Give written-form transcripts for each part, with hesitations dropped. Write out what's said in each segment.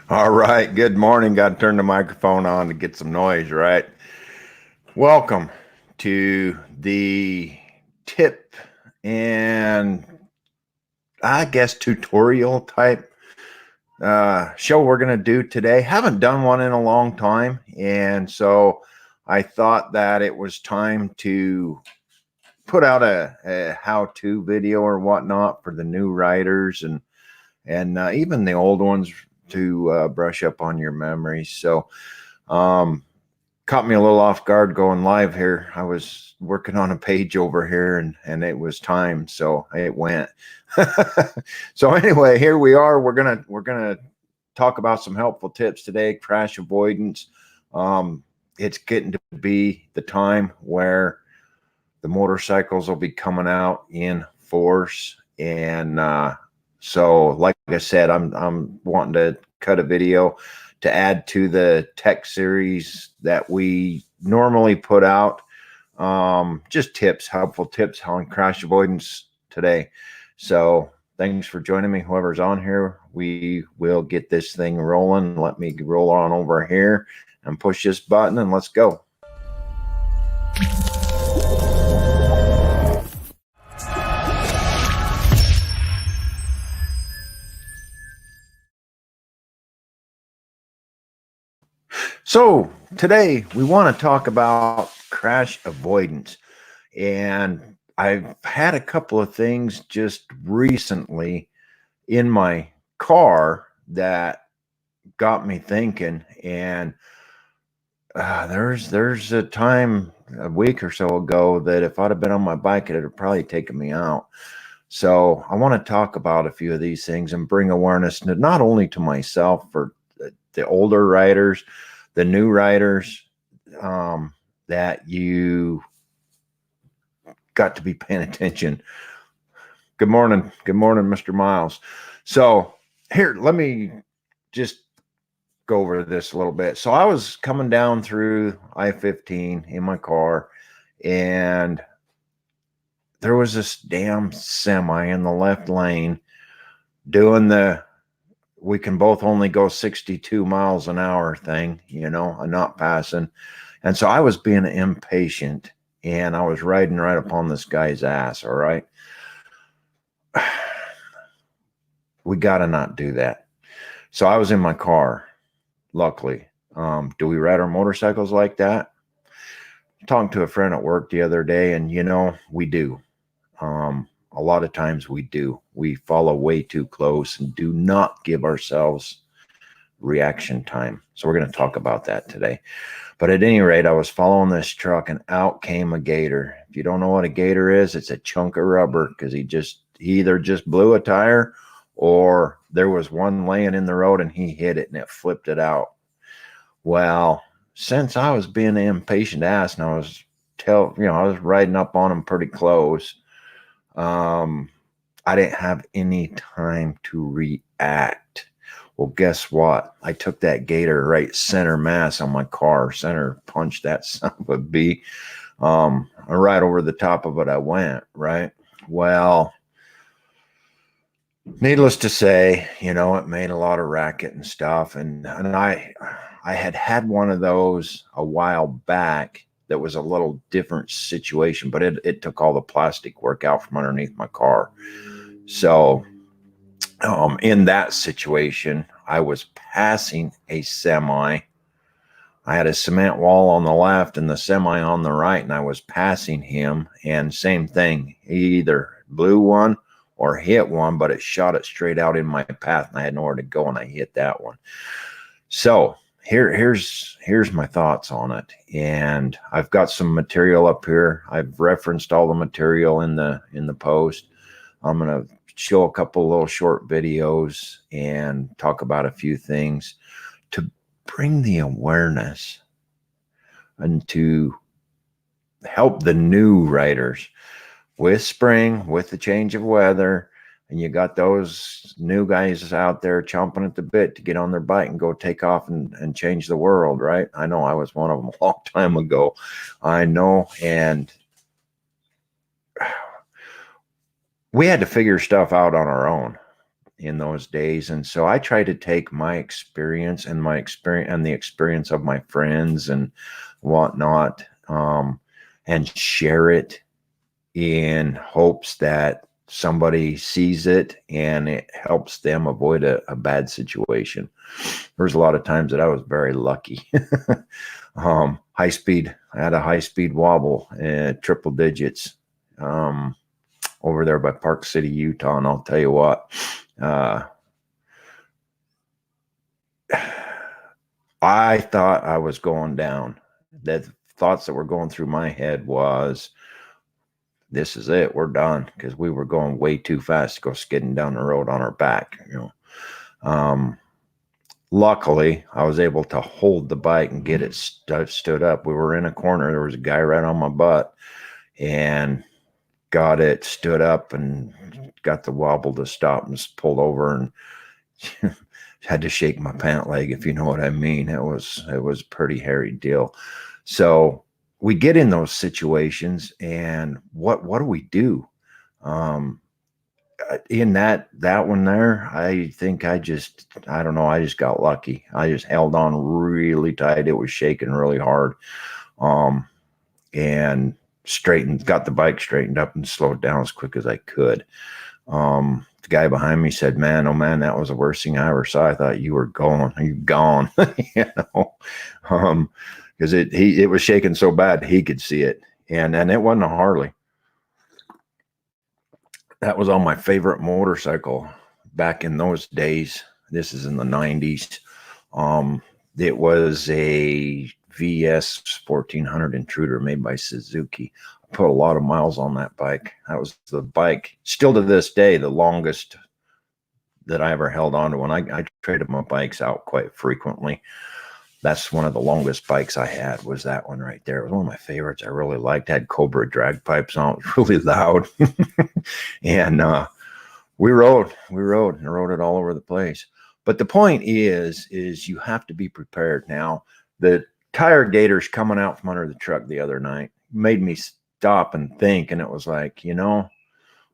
All right. Good morning. Got to turn the microphone on to get some noise, right? Welcome to the tip and I guess tutorial type show we're going to do today. Haven't done one in a long time. And so I thought that it was time to put out a how-to video or whatnot for the new writers and even the old ones to brush up on your memories. So, caught me a little off guard going live here. I was working on a page over here and it was time, so it went. So anyway, here we are. We're gonna talk about some helpful tips today. Crash avoidance. It's getting to be the time where the motorcycles will be coming out in force, and so like I said, I'm wanting to cut a video to add to the tech series that we normally put out. Just tips, helpful tips on crash avoidance today. So thanks for joining me. Whoever's on here, we will get this thing rolling. Let me roll on over here and push this button and let's go. So today we want to talk about crash avoidance. And I've had a couple of things just recently in my car that got me thinking. And there's a time a week or so ago that if I'd have been on my bike, it would have probably taken me out. So I want to talk about a few of these things and bring awareness not only to myself, for the older riders, the new riders, that you got to be paying attention. Good morning, Mr. Miles. So here, let me just go over this a little bit. So I was coming down through I-15 in my car, and there was this damn semi in the left lane doing the we can both only go 62 miles an hour thing, and not passing. And so I was being impatient and I was riding right upon this guy's ass. All right. We got to not do that. So I was in my car, luckily. Do we ride our motorcycles like that? Talking to a friend at work the other day, and we do. A lot of times we do. We follow way too close and do not give ourselves reaction time. So we're going to talk about that today. But at any rate, I was following this truck and out came a gator. If you don't know what a gator is, it's a chunk of rubber, because he either just blew a tire or there was one laying in the road and he hit it and it flipped it out. Well, since I was being an impatient ass and I was riding up on him pretty close, I didn't have any time to react. Well, guess what? I took that gator right center mass on my car, center punched that son of a bee. Right over the top of it I went, right? Well, needless to say, it made a lot of racket and stuff. And I had one of those a while back that was a little different situation, but it took all the plastic work out from underneath my car. So in that situation, I was passing a semi. I had a cement wall on the left and the semi on the right, and I was passing him. And same thing, he either blew one or hit one, but it shot it straight out in my path, and I had nowhere to go, and I hit that one. So here's my thoughts on it, and I've got some material up here. I've referenced all the material in the post. I'm gonna show a couple little short videos and talk about a few things to bring the awareness and to help the new riders with spring, with the change of weather. And you got those new guys out there chomping at the bit to get on their bike and go take off and change the world, right? I know I was one of them a long time ago. I know. And we had to figure stuff out on our own. in those days. And so I try to take my experience and the experience of my friends and whatnot, and share it in hopes that somebody sees it and it helps them avoid a bad situation. There's a lot of times that I was very lucky. High speed, I had a high speed wobble, triple digits, over there by Park City, Utah. And I'll tell you what, I thought I was going down. The thoughts that were going through my head was, this is it, we're done, because we were going way too fast to go skidding down the road on our back. Luckily, I was able to hold the bike and get it stood up. We were in a corner. There was a guy right on my butt, and got it stood up and got the wobble to stop, and pulled over, and had to shake my pant leg, if you know what I mean. It was a pretty hairy deal. So we get in those situations, and what do we do? In that one there, I think I don't know, I just got lucky. I just held on really tight. It was shaking really hard, and got the bike straightened up and slowed down as quick as I could. The guy behind me said, man, oh man, that was the worst thing I ever saw. I thought you were gone. Are you gone? Because it was shaking so bad he could see it. And it wasn't a Harley. That was on my favorite motorcycle back in those days. This is in the 90s. It was a VS 1400 Intruder made by Suzuki. I put a lot of miles on that bike. That was the bike, still to this day, the longest that I ever held on to. When I traded my bikes out quite frequently. That's one of the longest bikes I had, was that one right there. It was one of my favorites. I really liked. It had Cobra drag pipes on. It was really loud. And we rode it all over the place. But the point is you have to be prepared. Now, the tire gators coming out from under the truck the other night made me stop and think. And it was like,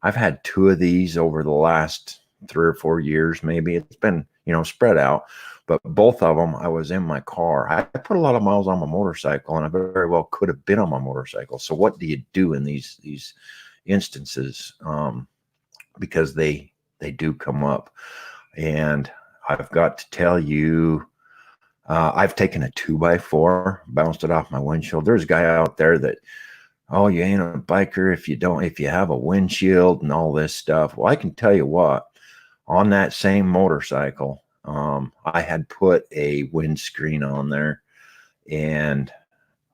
I've had 2 of these over the last 3 or 4 years, maybe. It's been, spread out. But both of them, I was in my car. I put a lot of miles on my motorcycle, and I very well could have been on my motorcycle. So what do you do in these instances? Because they do come up. And I've got to tell you, I've taken a 2x4, bounced it off my windshield. There's a guy out there that, oh, you ain't a biker if you have a windshield and all this stuff. Well, I can tell you what, on that same motorcycle, I had put a windscreen on there,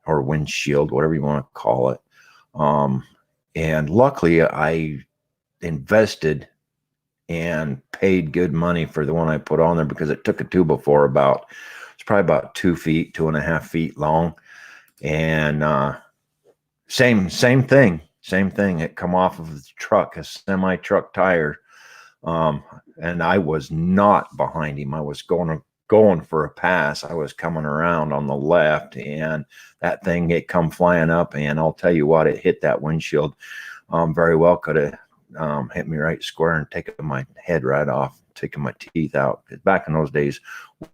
or windshield, whatever you want to call it. And luckily I invested and paid good money for the one I put on there, because it took a 2x4 it's probably about 2.5 feet long. And same thing. It come off of the truck, a semi truck tire. And I was not behind him. I was going for a pass. I was coming around on the left, and that thing, it come flying up, and I'll tell you what, it hit that windshield. Very well could have hit me right square and taken my head right off, taking my teeth out. Back in those days,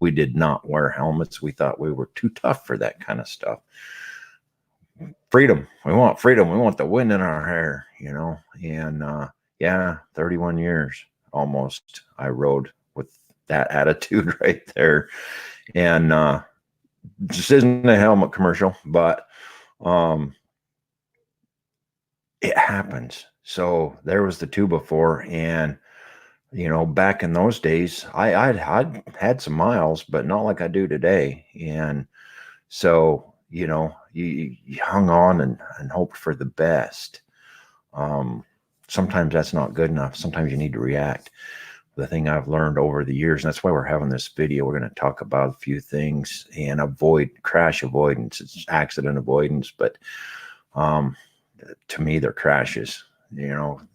we did not wear helmets. We thought we were too tough for that kind of stuff. Freedom. We want freedom. We want the wind in our hair, and yeah, 31 years almost I rode with that attitude right there. And this isn't a helmet commercial, but it happens. So there was the 2x4, and back in those days, I'd had some miles, but not like I do today. And so you hung on and hoped for the best. Sometimes that's not good enough. Sometimes you need to react. The thing I've learned over the years, and that's why we're having this video, we're going to talk about a few things and avoid crash avoidance. It's accident avoidance, but to me, they're crashes.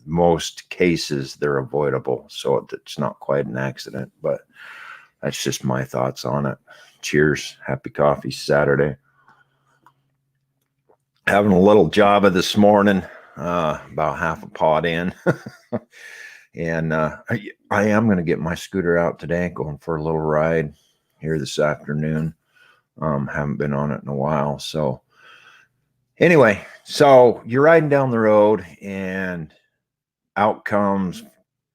Most cases they're avoidable, so it's not quite an accident, but that's just my thoughts on it. Cheers. Happy Coffee Saturday. Having a little Java this morning. About half a pot in. And I am going to get my scooter out today, going for a little ride here this afternoon. Haven't been on it in a while. So anyway, so you're riding down the road and out comes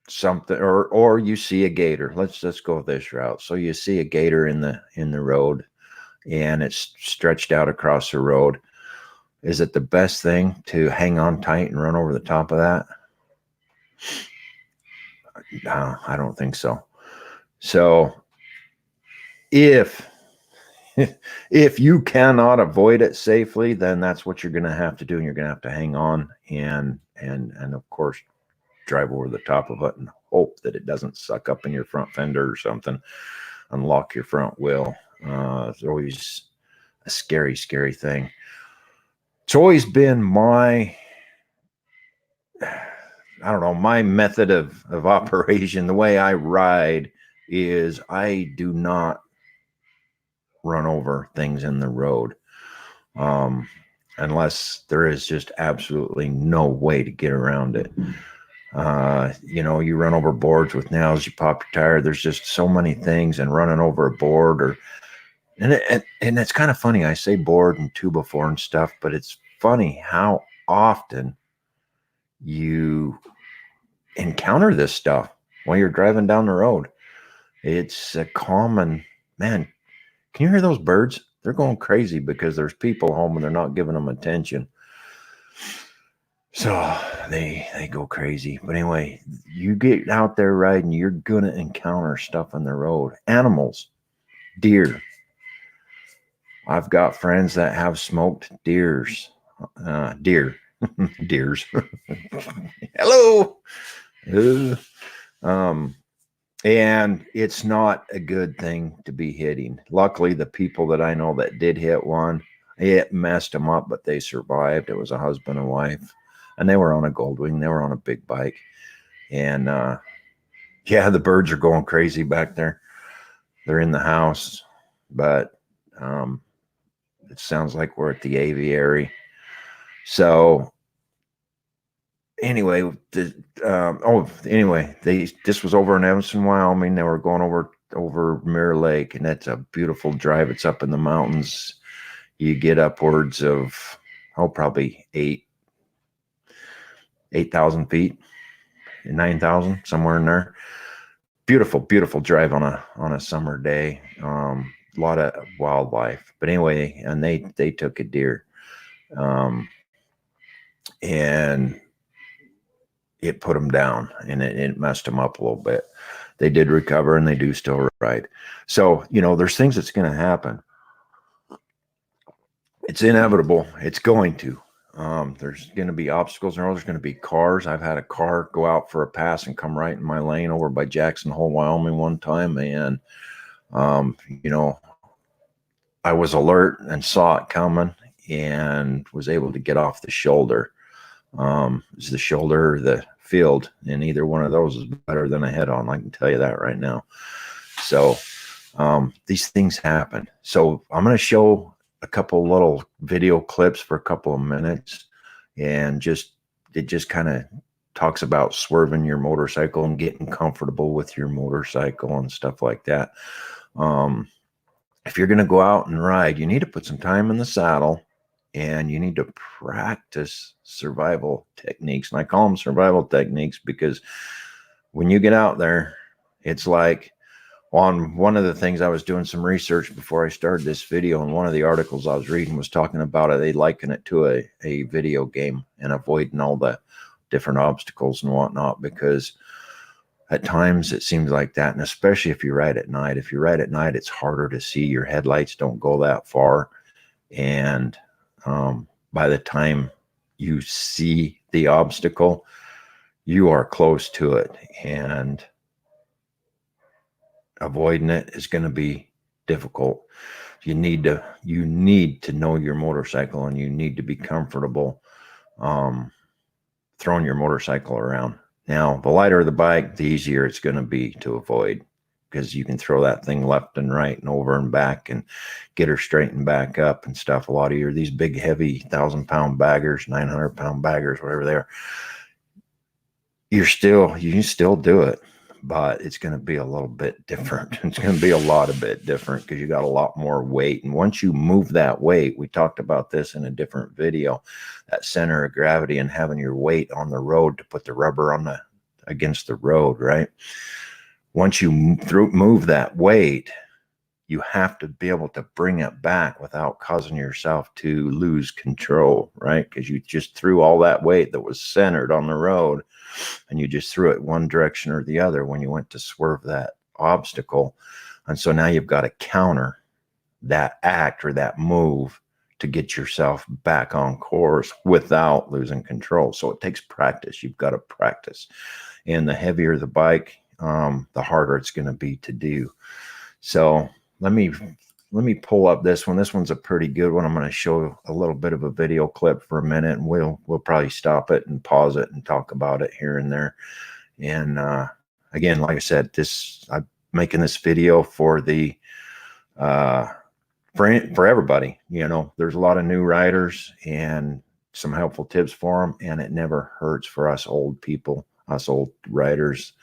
something, or you see a gator. Let's go this route. So you see a gator in the road, and it's stretched out across the road. Is it the best thing to hang on tight and run over the top of that? No, I don't think so. So if if you cannot avoid it safely, then that's what you're going to have to do, and you're going to have to hang on and of course drive over the top of it and hope that it doesn't suck up in your front fender or something, unlock your front wheel. It's always a scary thing. It's always been my, I don't know, my method of operation. The way I ride is I do not run over things in the road, unless there is just absolutely no way to get around it. You run over boards with nails, you pop your tire. There's just so many things, and running over a board and it's kind of funny. I say board and 2x4 and stuff, but it's funny how often you encounter this stuff while you're driving down the road. It's a common, man. Can you hear those birds? They're going crazy because there's people home and they're not giving them attention. So they go crazy. But anyway, you get out there riding, you're going to encounter stuff on the road. Animals, deer. I've got friends that have smoked deers. Deers. Hello. And it's not a good thing to be hitting. Luckily, the people that I know that did hit one, it messed them up, but they survived. It was a husband and wife, and they were on a Goldwing. They were on a big bike. And yeah, the birds are going crazy back there. They're in the house, but it sounds like we're at the aviary. So anyway, this was over in Evanston, Wyoming. They were going over Mirror Lake, and that's a beautiful drive. It's up in the mountains. You get upwards of probably 8,000 feet, 9,000, somewhere in there. Beautiful drive on a summer day. A lot of wildlife, but anyway, and they took a deer, and it put them down, and it messed them up a little bit. They did recover, and they do still ride. So, there's things that's going to happen. It's inevitable. It's going to. There's going to be obstacles. There's going to be cars. I've had a car go out for a pass and come right in my lane over by Jackson Hole, Wyoming one time. And, I was alert and saw it coming and was able to get off the shoulder. Is the shoulder or the field? And either one of those is better than a head on. I can tell you that right now. So these things happen. So I'm going to show a couple little video clips for a couple of minutes, and it just kind of talks about swerving your motorcycle and getting comfortable with your motorcycle and stuff like that. If you're going to go out and ride, you need to put some time in the saddle, and you need to practice survival techniques. And I call them survival techniques because when you get out there, it's like, on one of the things, I was doing some research before I started this video, and one of the articles I was reading was talking about it. They liken it to a video game and avoiding all the different obstacles and whatnot, because at times it seems like that. And especially if you ride at night, it's harder to see. Your headlights don't go that far. And by the time you see the obstacle, you are close to it, and avoiding it is going to be difficult. You need to know your motorcycle, and you need to be comfortable throwing your motorcycle around. Now, the lighter the bike, the easier it's going to be to avoid, because you can throw that thing left and right and over and back and get her straightened back up and stuff. A lot of these big, heavy 1,000-pound baggers, 900-pound baggers, whatever they are, you can still do it, but it's going to be a little bit different. It's going to be a lot of bit different because you got a lot more weight. And once you move that weight, we talked about this in a different video, that center of gravity and having your weight on the road to put the rubber on against the road, right? Once you move that weight, you have to be able to bring it back without causing yourself to lose control, right? Because you just threw all that weight that was centered on the road and you just threw it one direction or the other when you went to swerve that obstacle. And so now you've got to counter that act or that move to get yourself back on course without losing control. So it takes practice. You've got to practice. And the heavier the bike, the harder it's going to be to do. So let me pull up this one. This one's a pretty good one. I'm going to show a little bit of a video clip for a minute, and we'll probably stop it and pause it and talk about it here and there. And again, like I said, I'm making this video for the for everybody. You know, there's a lot of new riders and some helpful tips for them, and it never hurts for us old people, us old riders,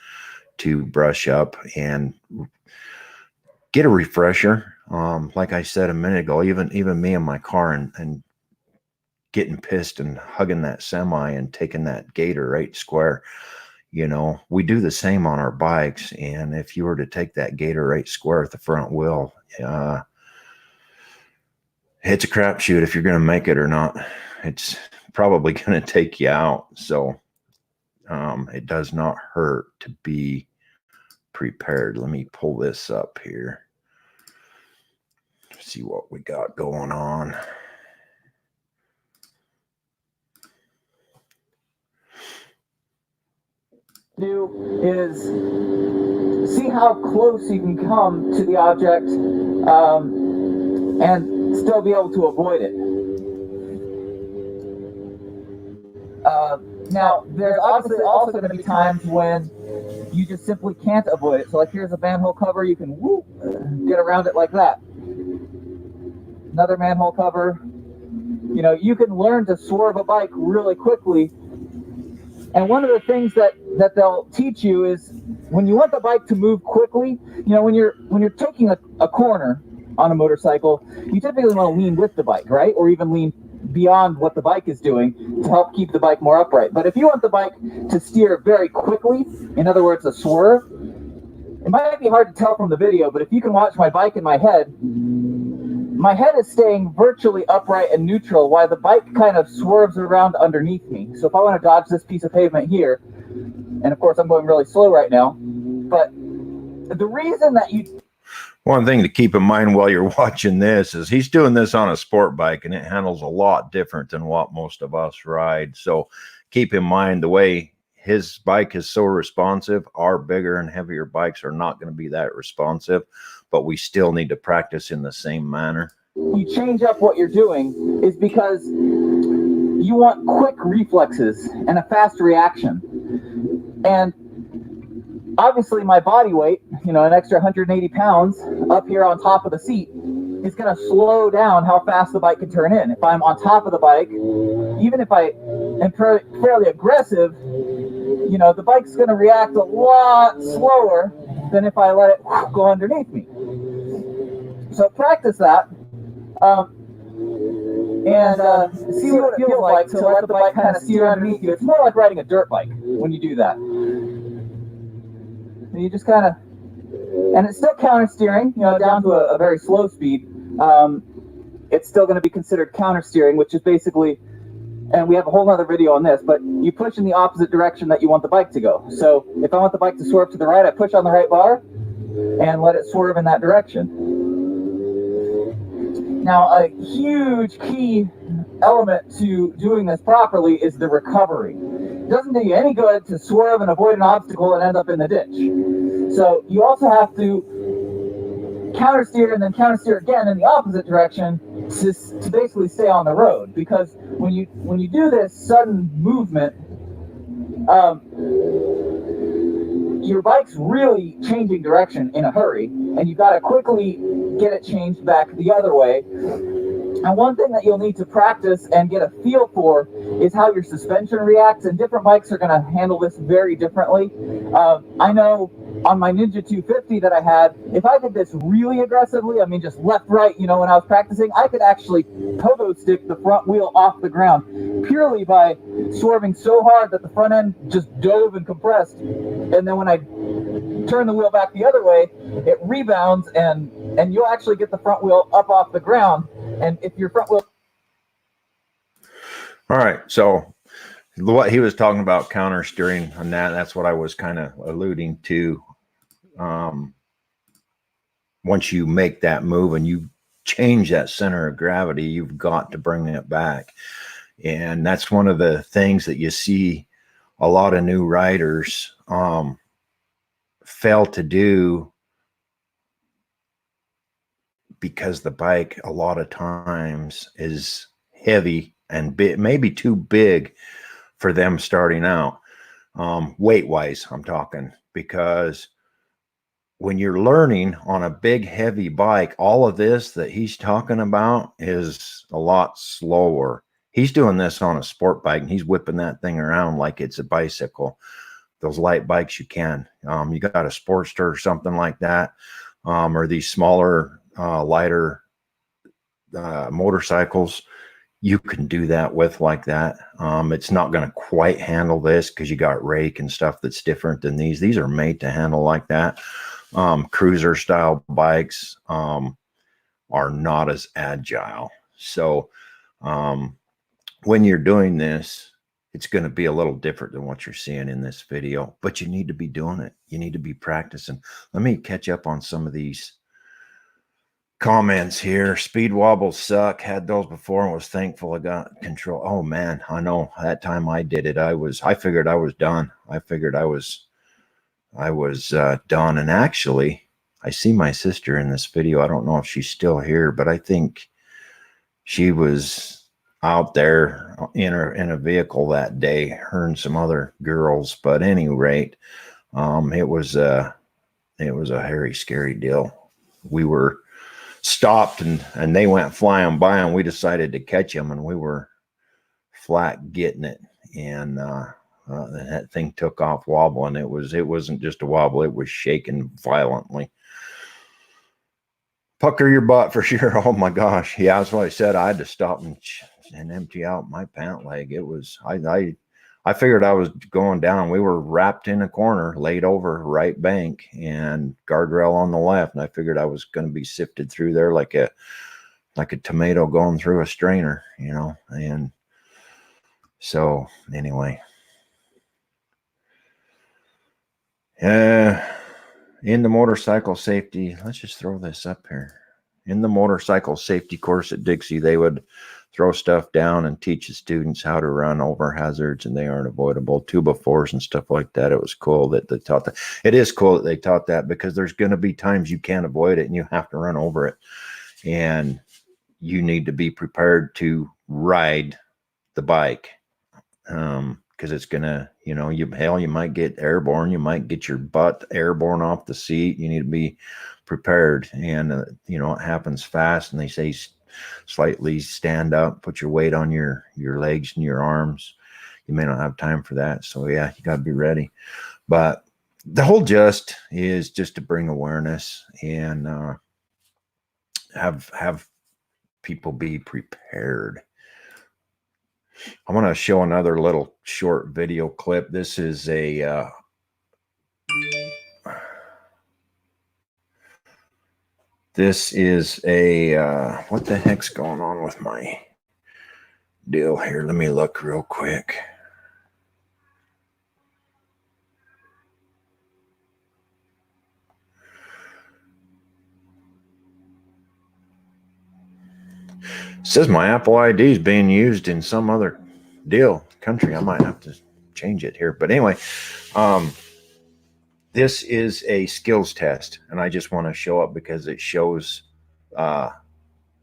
to brush up and get a refresher. Like I said a minute ago, even me in my car and getting pissed and hugging that semi and taking that gator right square, you know, we do the same on our bikes. And if you were to take that gator right square at the front wheel, it's a crapshoot if you're going to make it or not. It's probably going to take you out. So it does not hurt to be prepared. Let me pull this up here. See what we got going on. Do is see how close you can come to the object and still be able to avoid it. Now, there's obviously also going to be times when you just simply can't avoid it. So like here's a manhole cover, you can get around it like that. Another manhole cover. You know, you can learn to swerve a bike really quickly. And one of the things that they'll teach you is when you want the bike to move quickly, you know, when you're taking a corner on a motorcycle, you typically want to lean with the bike, right? Or even lean beyond what the bike is doing to help keep the bike more upright. But if you want the bike to steer very quickly, in other words, a swerve, it might be hard to tell from the video, but if you can watch my bike in my head is staying virtually upright and neutral while the bike kind of swerves around underneath me. So if I want to dodge this piece of pavement here, and of course I'm going really slow right now, but the reason that one thing to keep in mind while you're watching this is he's doing this on a sport bike, and it handles a lot different than what most of us ride. So keep in mind the way his bike is so responsive, our bigger and heavier bikes are not going to be that responsive, but we still need to practice in the same manner. You change up what you're doing is because you want quick reflexes and a fast reaction. And obviously my body weight, you know, an extra 180 pounds up here on top of the seat is going to slow down how fast the bike can turn in. If I'm on top of the bike, even if I am fairly aggressive, you know, the bike's going to react a lot slower than if I let it go underneath me. So practice that and see what it feels like to let the bike kind of steer underneath you. It's more like riding a dirt bike when you do that. You just kind of, and it's still counter steering, you know, down to a very slow speed. It's still going to be considered counter steering, which is basically, and we have a whole other video on this, but you push in the opposite direction that you want the bike to go. So if I want the bike to swerve to the right, I push on the right bar and let it swerve in that direction. Now, a huge key element to doing this properly is the recovery. It doesn't do you any good to swerve and avoid an obstacle and end up in the ditch. So you also have to counter steer and then counter steer again in the opposite direction to basically stay on the road. Because when you do this sudden movement, your bike's really changing direction in a hurry, and you've got to quickly get it changed back the other way. And one thing that you'll need to practice and get a feel for is how your suspension reacts, and different bikes are going to handle this very differently. I know on my Ninja 250 that I had, if I did this really aggressively, I mean just left, right, you know, when I was practicing, I could actually pogo stick the front wheel off the ground purely by swerving so hard that the front end just dove and compressed. And then when I turn the wheel back the other way, it rebounds, and you'll actually get the front wheel up off the ground. And if your front wheel... All right, so what he was talking about counter steering on that's what I was kind of alluding to. Once you make that move and you change that center of gravity, you've got to bring it back. And that's one of the things that you see a lot of new riders fail to do, because the bike a lot of times is heavy and maybe too big for them starting out, weight wise I'm talking, because when you're learning on a big heavy bike, all of this that he's talking about is a lot slower. He's doing this on a sport bike and he's whipping that thing around like it's a bicycle. Those light bikes you can, you got a Sportster or something like that, or these smaller lighter motorcycles, you can do that with like that. It's not going to quite handle this because you got rake and stuff that's different than these. These are made to handle like that. Cruiser style bikes are not as agile. So when you're doing this, it's going to be a little different than what you're seeing in this video, but you need to be doing it. You need to be practicing. Let me catch up on some of these comments here. Speed wobbles suck. Had those before and was thankful I got control. Oh man, I know that time I did it, I figured I was done. I figured I was done. And actually, I see my sister in this video. I don't know if she's still here, but I think she was out there in a vehicle that day, her and some other girls. But at any rate, it was a hairy, scary deal. We were stopped and they went flying by, and we decided to catch them, and we were flat getting it, and that thing took off wobbling. It wasn't just a wobble, it was shaking violently. Pucker your butt for sure. Oh my gosh, yeah, that's what I said. I had to stop and empty out my pant leg. It was I figured I was going down. We were wrapped in a corner, laid over right bank, and guardrail on the left. And I figured I was going to be sifted through there like a tomato going through a strainer, you know. And so anyway, in the motorcycle safety, let's just throw this up here. In the motorcycle safety course at Dixie, they would throw stuff down and teach the students how to run over hazards, and they aren't avoidable. 2x4s and stuff like that. It was cool that they taught that. It is cool that they taught that, because there's going to be times you can't avoid it and you have to run over it. And you need to be prepared to ride the bike. Because it's gonna, you know, you might get airborne, you might get your butt airborne off the seat. You need to be prepared, and you know, it happens fast. And they say slightly stand up, put your weight on your legs and your arms. You may not have time for that, so yeah, you got to be ready. But the whole gist is just to bring awareness and have people be prepared. I want to show another little short video clip. This is a what the heck's going on with my deal here? Let me look real quick. It says my Apple ID is being used in some other country. I might have to change it here. But anyway, this is a skills test, and I just want to show up because it shows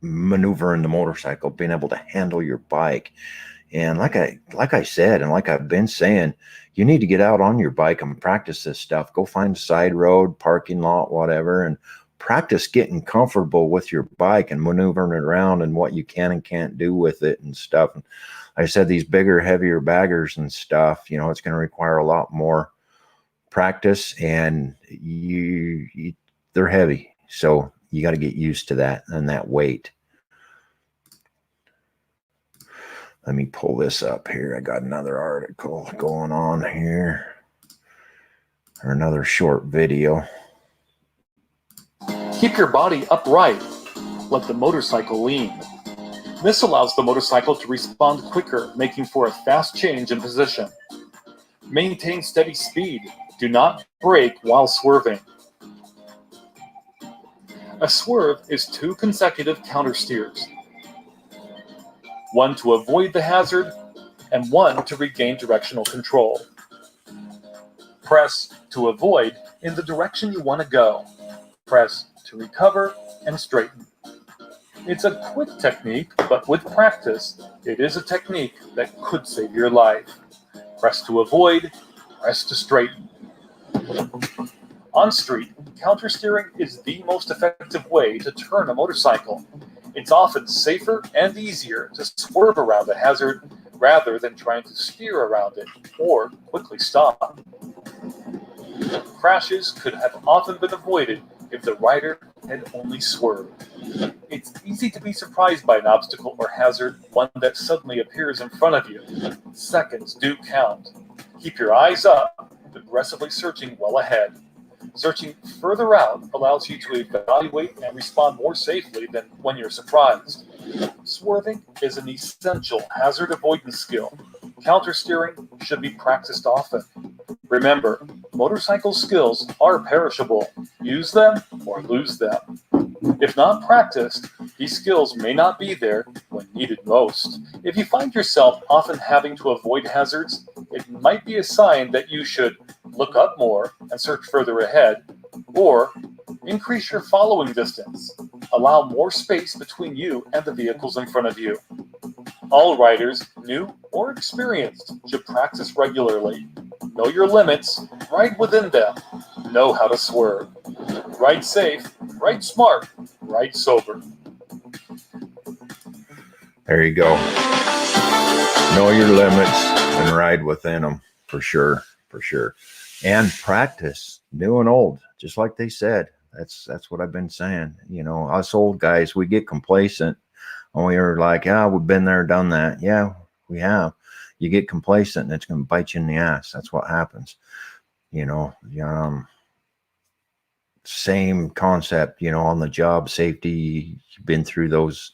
maneuvering the motorcycle, being able to handle your bike. And like I said, and like I've been saying, you need to get out on your bike and practice this stuff. Go find a side road, parking lot, whatever, and practice getting comfortable with your bike and maneuvering it around and what you can and can't do with it and stuff. And like I said, these bigger, heavier baggers and stuff, you know, it's going to require a lot more practice, and they're heavy. So you got to get used to that and that weight. Let me pull this up here. I got another article going on here, or another short video. Keep your body upright. Let the motorcycle lean. This allows the motorcycle to respond quicker, making for a fast change in position. Maintain steady speed. Do not brake while swerving. A swerve is 2 consecutive countersteers. 1 to avoid the hazard, and 1 to regain directional control. Press to avoid in the direction you want to go. Press to recover and straighten. It's a quick technique, but with practice, it is a technique that could save your life. Press to avoid, press to straighten. On street, countersteering is the most effective way to turn a motorcycle. It's often safer and easier to swerve around a hazard rather than trying to steer around it or quickly stop. Crashes could have often been avoided if the rider had only swerved. It's easy to be surprised by an obstacle or hazard, one that suddenly appears in front of you. Seconds do count. Keep your eyes up, aggressively searching well ahead. Searching further out allows you to evaluate and respond more safely than when you're surprised. Swerving is an essential hazard avoidance skill. Countersteering should be practiced often. Remember, motorcycle skills are perishable. Use them or lose them. If not practiced, these skills may not be there when needed most. If you find yourself often having to avoid hazards, it might be a sign that you should look up more and search further ahead, or increase your following distance. Allow more space between you and the vehicles in front of you. All riders, new or experienced, should practice regularly. Know your limits, ride within them, know how to swerve. Ride safe, ride smart, ride sober. There you go. Know your limits and ride within them, for sure, for sure. And practice, new and old, just like they said. That's what I've been saying. You know, us old guys, we get complacent and we are like, yeah, we've been there, done that. Yeah, we have. You get complacent and it's going to bite you in the ass. That's what happens. You know, same concept, you know, on the job, safety. You've been through those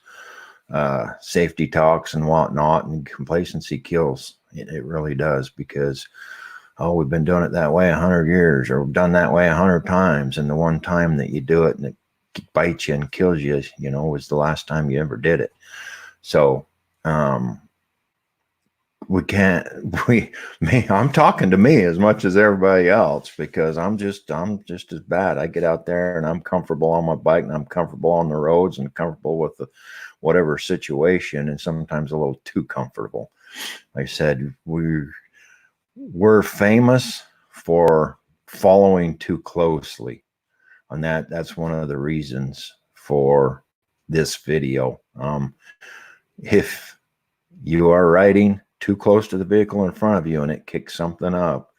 safety talks and whatnot, and complacency kills. It really does, because we've been doing it that way 100 years, or we've done that way 100 times, and the one time that you do it and it bites you and kills you, you know, was the last time you ever did it. So I'm talking to me as much as everybody else, because I'm just as bad. I get out there and I'm comfortable on my bike, and I'm comfortable on the roads, and comfortable with the whatever situation, and sometimes a little too comfortable. Like I said, we're famous for following too closely, and that's one of the reasons for this video. If you are riding too close to the vehicle in front of you and it kicks something up,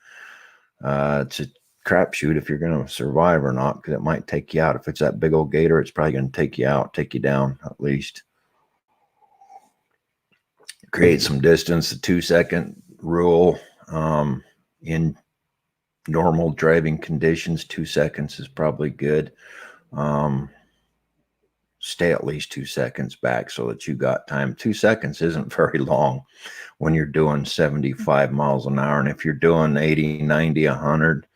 it's a crapshoot if you're going to survive or not, because it might take you out. If it's that big old gator, it's probably going to take you out, take you down at least. Create some distance. The 2-second rule, in normal driving conditions, 2 seconds is probably good. Stay at least 2 seconds back so that you got time. 2 seconds isn't very long when you're doing 75 miles an hour. And if you're doing 80, 90, 100,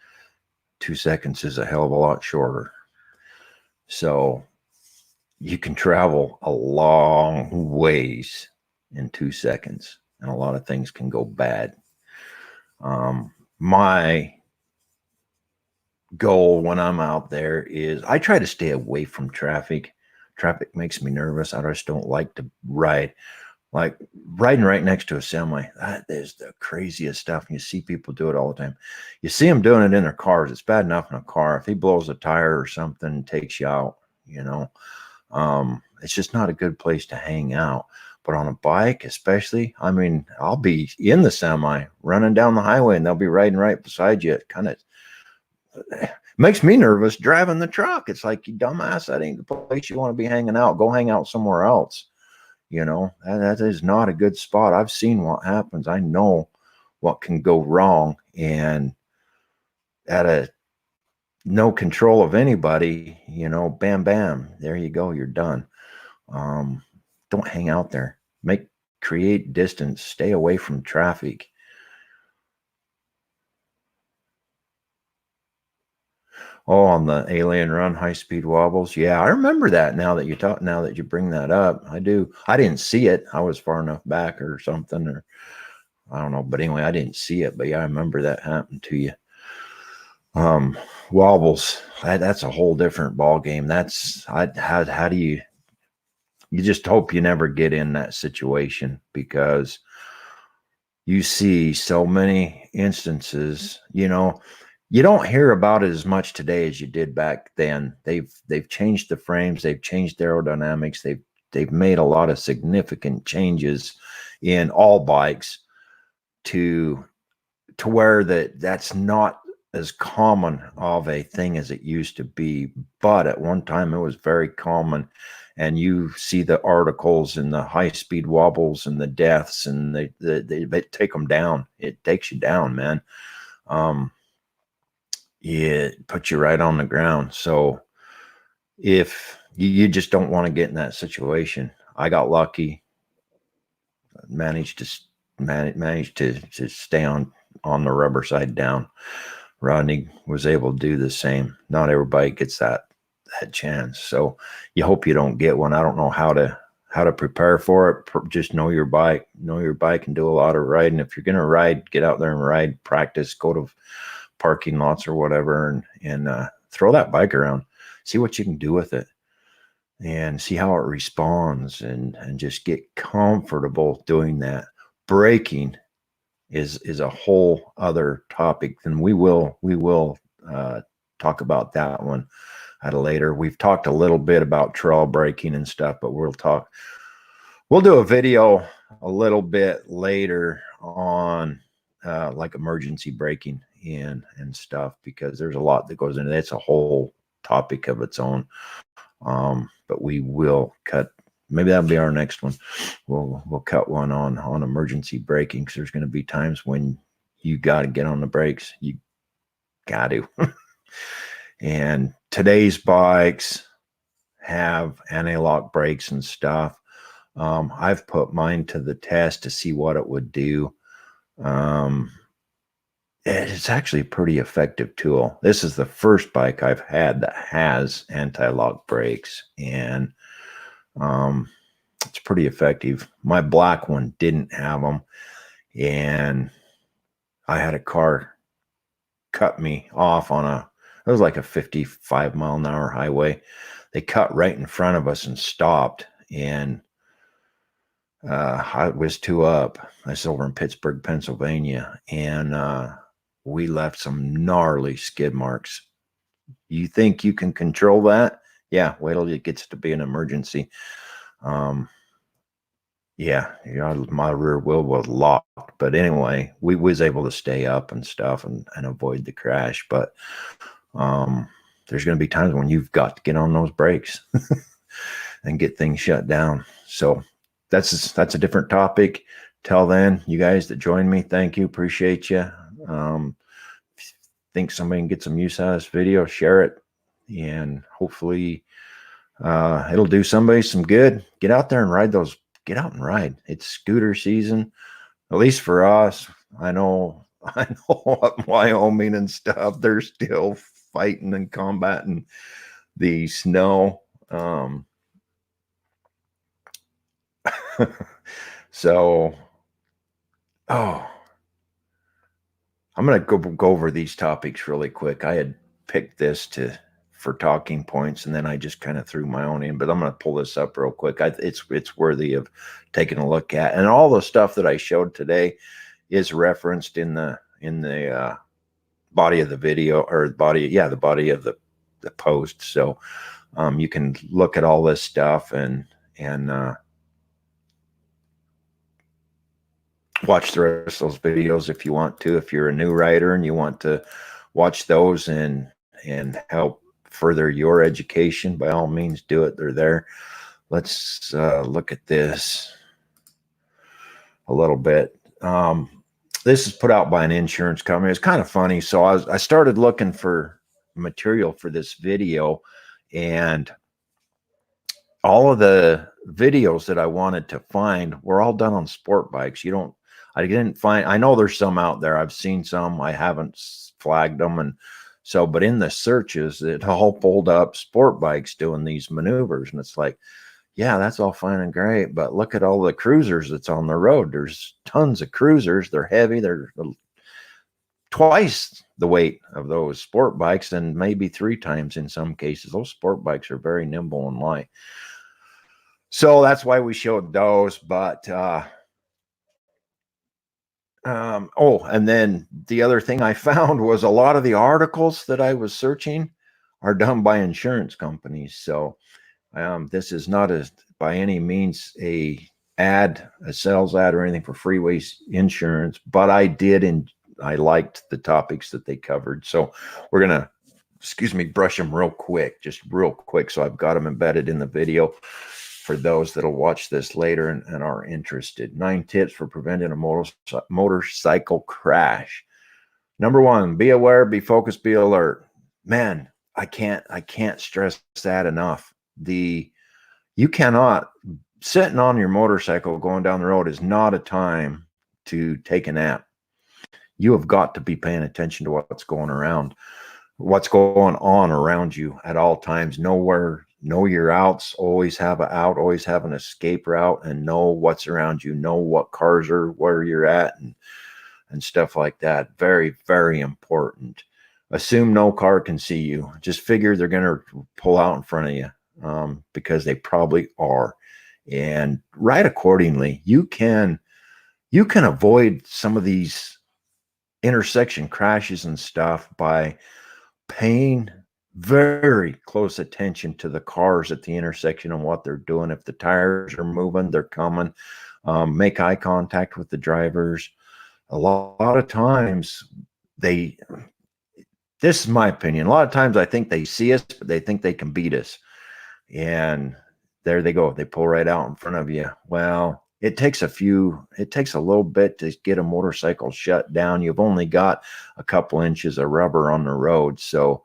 2 seconds is a hell of a lot shorter. So you can travel a long ways in 2 seconds, and a lot of things can go bad. My goal when I'm out there is I try to stay away from traffic. Traffic makes me nervous. I just don't like to ride like riding right next to a semi. That is the craziest stuff. And you see people do it all the time. You see them doing it in their cars. It's bad enough in a car. If he blows a tire or something and takes you out, it's just not a good place to hang out. But on a bike, especially, I mean, I'll be in the semi running down the highway and they'll be riding right beside you. It kind of makes me nervous driving the truck. It's like, you dumbass, that ain't the place you want to be hanging out. Go hang out somewhere else. That is not a good spot. I've seen what happens. I know what can go wrong, and at a no control of anybody, bam, bam, there you go. You're done. Don't hang out there. Create distance. Stay away from traffic. Oh, on the Alien Run high-speed wobbles. Yeah, I remember that now that you bring that up. I do. I didn't see it. I was far enough back or something, or I don't know. But anyway, I didn't see it. But yeah, I remember that happened to you. Wobbles. That's a whole different ball game. How do you just hope you never get in that situation, because you see so many instances, you don't hear about it as much today as you did back then. They've changed the frames, they've changed aerodynamics, they've made a lot of significant changes in all bikes to where that's not as common of a thing as it used to be. But at one time it was very common, and you see the articles and the high speed wobbles and the deaths, and they take them down. It takes you down, man. It puts you right on the ground. So if you just don't want to get in that situation. I got lucky, managed to stay on the rubber side down. Rodney was able to do the same. Not everybody gets that chance. So you hope you don't get one. I don't know how to prepare for it. Just know your bike and do a lot of riding. If you're going to ride, get out there and ride, practice, go to parking lots or whatever, and throw that bike around, see what you can do with it, and see how it responds, and just get comfortable doing that. Braking is a whole other topic, and we will talk about that one at a later. We've talked a little bit about trail braking and stuff, but we'll do a video a little bit later on like emergency braking and stuff, because there's a lot that goes into it. It's a whole topic of its own. But we will cut, maybe that'll be our next one. We'll cut one on emergency braking, because there's going to be times when you got to get on the brakes. You got to. And today's bikes have anti-lock brakes and stuff. I've put mine to the test to see what it would do. It's actually a pretty effective tool. This is the first bike I've had that has anti-lock brakes, and it's pretty effective. My black one didn't have them, and I had a car cut me off it was like a 55-mile-an-hour highway. They cut right in front of us and stopped, and I was two up. I was over in Pittsburgh, Pennsylvania, and we left some gnarly skid marks. You think you can control that? Yeah, wait till it gets to be an emergency. Yeah, my rear wheel was locked, but anyway, we was able to stay up and stuff and avoid the crash. But there's going to be times when you've got to get on those brakes and get things shut down. So that's a different topic. Till then, you guys that joined me, thank you, appreciate you. Think somebody can get some use out of this video, share it, and hopefully it'll do somebody some good. Get out there and ride those. Get out and ride. It's scooter season, at least for us. I know up Wyoming and stuff, they're still fighting and combating the snow. So, I'm going to go over these topics really quick. I had picked this to for talking points, and then I just kind of threw my own in. But I'm going to pull this up real quick. It's worthy of taking a look at, and all the stuff that I showed today is referenced in the body of the video, or the body of the post. So you can look at all this stuff and watch the rest of those videos if you want to. If you're a new writer and you want to watch those and help further your education, by all means do it. They're there. Let's look at this a little bit. This is put out by an insurance company. It's kind of funny. So I started looking for material for this video, and all of the videos that I wanted to find were all done on sport bikes. I didn't find, I know there's some out there. I've seen some, I haven't flagged them. And so, but in the searches, it all pulled up sport bikes doing these maneuvers. And it's like, yeah, that's all fine and great, but look at all the cruisers that's on the road. There's tons of cruisers. They're heavy. They're twice the weight of those sport bikes, and maybe 3 times in some cases. Those sport bikes are very nimble and light. So that's why we showed those. But and then the other thing I found was a lot of the articles that I was searching are done by insurance companies. So this is not by any means a sales ad or anything for Freeways Insurance, but I liked the topics that they covered. So we're going to, brush them real quick, just real quick. So I've got them embedded in the video for those that'll watch this later and are interested. 9 tips for preventing a motorcycle crash. Number 1, be aware, be focused, be alert. Man, I can't stress that enough. You cannot, sitting on your motorcycle going down the road is not a time to take a nap. You have got to be paying attention to what's going on around you at all times. Know your outs, always have an out, always have an escape route, and know what's around you, know what cars are where you're at, and stuff like that. Very, very important. Assume no car can see you. Just figure they're going to pull out in front of you, because they probably are. And ride accordingly. You can avoid some of these intersection crashes and stuff by paying very close attention to the cars at the intersection and what they're doing. If the tires are moving, they're coming. Make eye contact with the drivers. A lot of times this is my opinion. A lot of times I think they see us, but they think they can beat us. And there they go. They pull right out in front of you. Well, it takes a little bit to get a motorcycle shut down. You've only got a couple inches of rubber on the road. So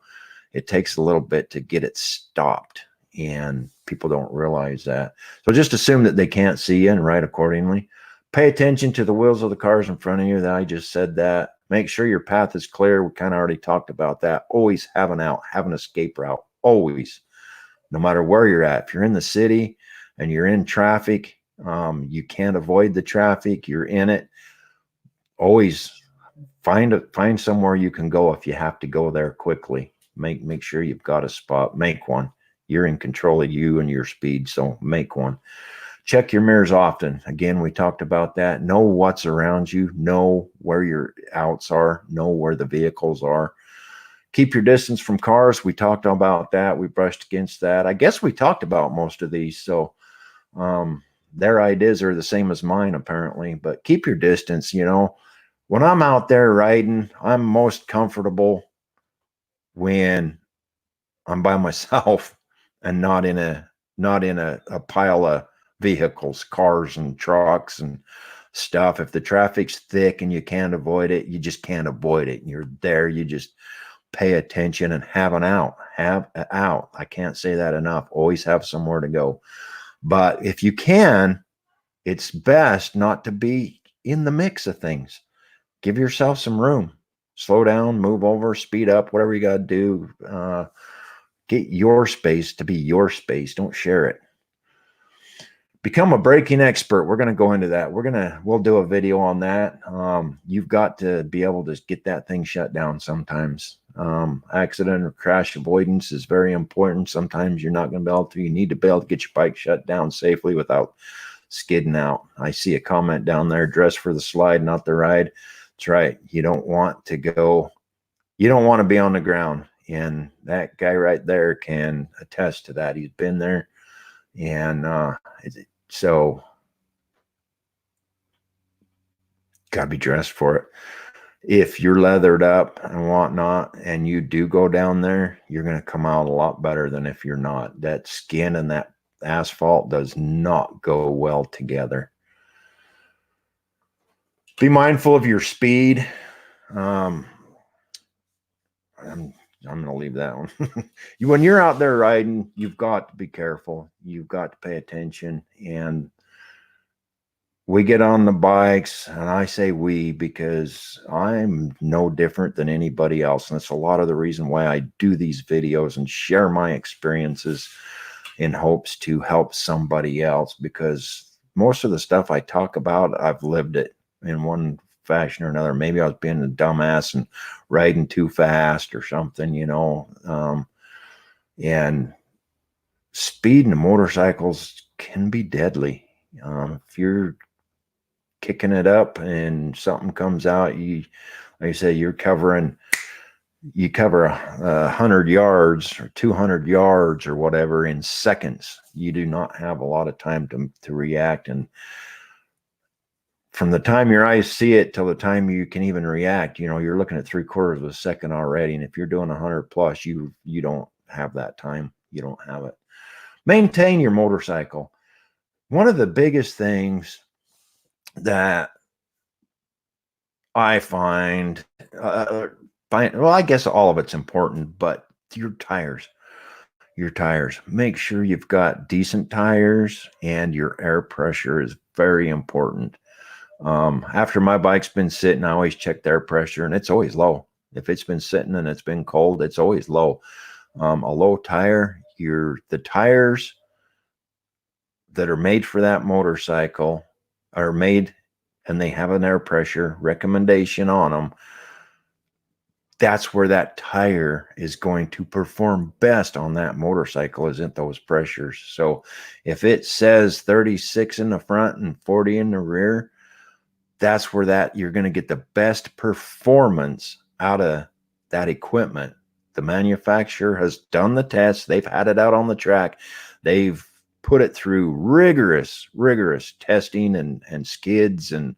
it takes a little bit to get it stopped. And people don't realize that. So just assume that they can't see you and ride accordingly. Pay attention to the wheels of the cars in front of you. I just said that. Make sure your path is clear. We kind of already talked about that. Always have an out, have an escape route. Always. No matter where you're at. If you're in the city and you're in traffic, you can't avoid the traffic. You're in it. Always find somewhere you can go if you have to go there quickly. Make sure you've got a spot. Make one. You're in control of you and your speed, so make one. Check your mirrors often. Again, we talked about that. Know what's around you. Know where your outs are. Know where the vehicles are. Keep your distance from cars. We talked about that. We brushed against that. I guess we talked about most of these. So their ideas are the same as mine, apparently. But keep your distance. When I'm out there riding, I'm most comfortable when I'm by myself and not in a pile of vehicles, cars and trucks and stuff. If the traffic's thick and you can't avoid it, you just can't avoid it. You're there. You just pay attention and have an out. Have an out. I can't say that enough. Always have somewhere to go. But if you can, it's best not to be in the mix of things. Give yourself some room. Slow down, move over, speed up, whatever you got to do. Get your space to be your space. Don't share it. Become a braking expert. We're going to go into that. We'll do a video on that. You've got to be able to get that thing shut down sometimes. Accident or crash avoidance is very important. Sometimes you're not going to be able to. You need to be able to get your bike shut down safely without skidding out. I see a comment down there, dress for the slide, not the ride. That's right. You don't want to be on the ground. And that guy right there can attest to that. He's been there. And so gotta be dressed for it. If you're leathered up and whatnot, and you do go down there, you're going to come out a lot better than if you're not. That skin and that asphalt does not go well together. Be mindful of your speed. I'm going to leave that one. When you're out there riding, you've got to be careful. You've got to pay attention. And we get on the bikes, and I say we because I'm no different than anybody else. And that's a lot of the reason why I do these videos and share my experiences in hopes to help somebody else, because most of the stuff I talk about, I've lived it in one fashion or another. Maybe I was being a dumbass and riding too fast or something, and speed in motorcycles can be deadly. If you're kicking it up and something comes out, like I say, you cover 100 yards or 200 yards or whatever in seconds. You do not have a lot of time to react. And from the time your eyes see it till the time you can even react, you're looking at 3/4 of a second already. And if you're doing 100 plus, you don't have that time. You don't have it. Maintain your motorcycle. One of the biggest things that I find, well, I guess all of it's important, but your tires. Make sure you've got decent tires, and your air pressure is very important. After my bike's been sitting, I always check the air pressure, and it's always low. If it's been sitting and it's been cold, it's always low. A low tire, the tires that are made for that motorcycle are made, and they have an air pressure recommendation on them. That's where that tire is going to perform best on that motorcycle, isn't those pressures. So if it says 36 in the front and 40 in the rear, that's where you're going to get the best performance out of that equipment. The manufacturer has done the test. They've had it out on the track. They've put it through rigorous testing and skids and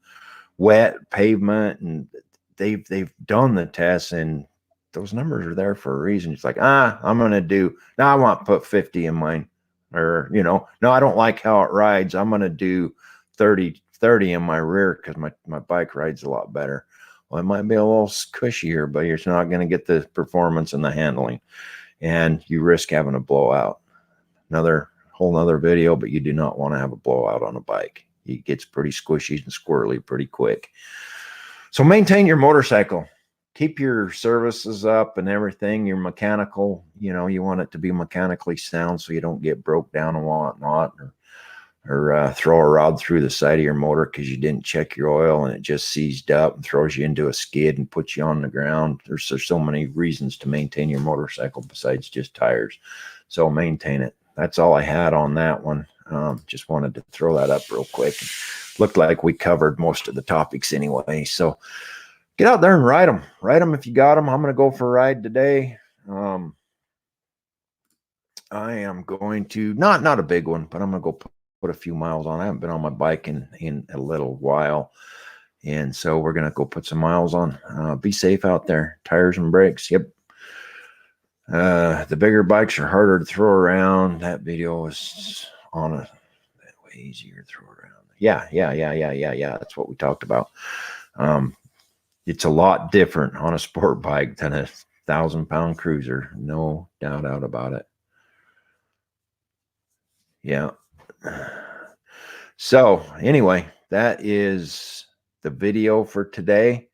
wet pavement, and they've done the tests, and those numbers are there for a reason. It's like, I want to put 50 in mine, or no, I don't like how it rides. I'm going to do 30 in my rear because my bike rides a lot better. Well, it might be a little cushier, but you're not going to get the performance and the handling, and you risk having a blowout. Whole nother video, but you do not want to have a blowout on a bike. It gets pretty squishy and squirrely pretty quick. So maintain your motorcycle. Keep your services up and everything. Your mechanical, you want it to be mechanically sound so you don't get broke down and whatnot, or throw a rod through the side of your motor because you didn't check your oil and it just seized up and throws you into a skid and puts you on the ground. There's so many reasons to maintain your motorcycle besides just tires. So maintain it. That's all I had on that one. Just wanted to throw that up real quick. Looked like we covered most of the topics anyway. So get out there and ride them. Ride them if you got them. I'm going to go for a ride today. I am going to, not a big one, but I'm going to go put a few miles on. I haven't been on my bike in a little while. And so we're going to go put some miles on. Be safe out there. Tires and brakes. Yep. The bigger bikes are harder to throw around. That video was on a way easier to throw around. Yeah. That's what we talked about. It's a lot different on a sport bike than a 1,000-pound cruiser. No doubt about it. Yeah. So anyway, that is the video for today.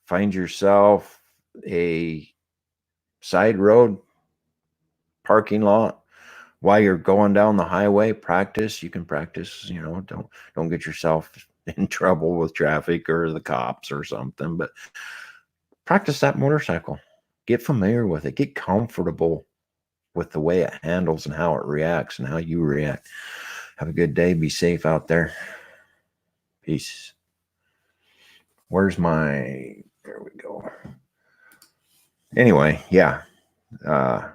Find yourself a side road parking lot while you're going down the highway. Practice. You can practice, don't get yourself in trouble with traffic or the cops or something, but practice that motorcycle. Get familiar with it. Get comfortable with the way it handles and how it reacts and how you react. Have a good day. Be safe out there. Peace. Where's my, there we go. Anyway, yeah. I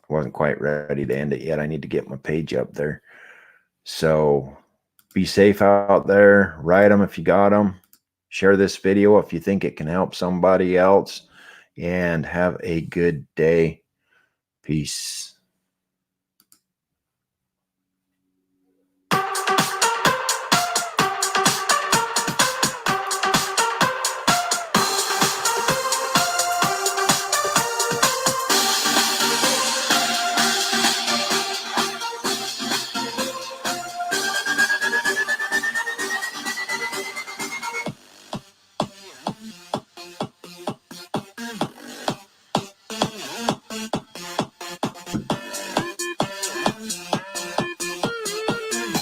wasn't quite ready to end it yet. I need to get my page up there. So be safe out there. Write them if you got them. Share this video if you think it can help somebody else. And have a good day. Peace.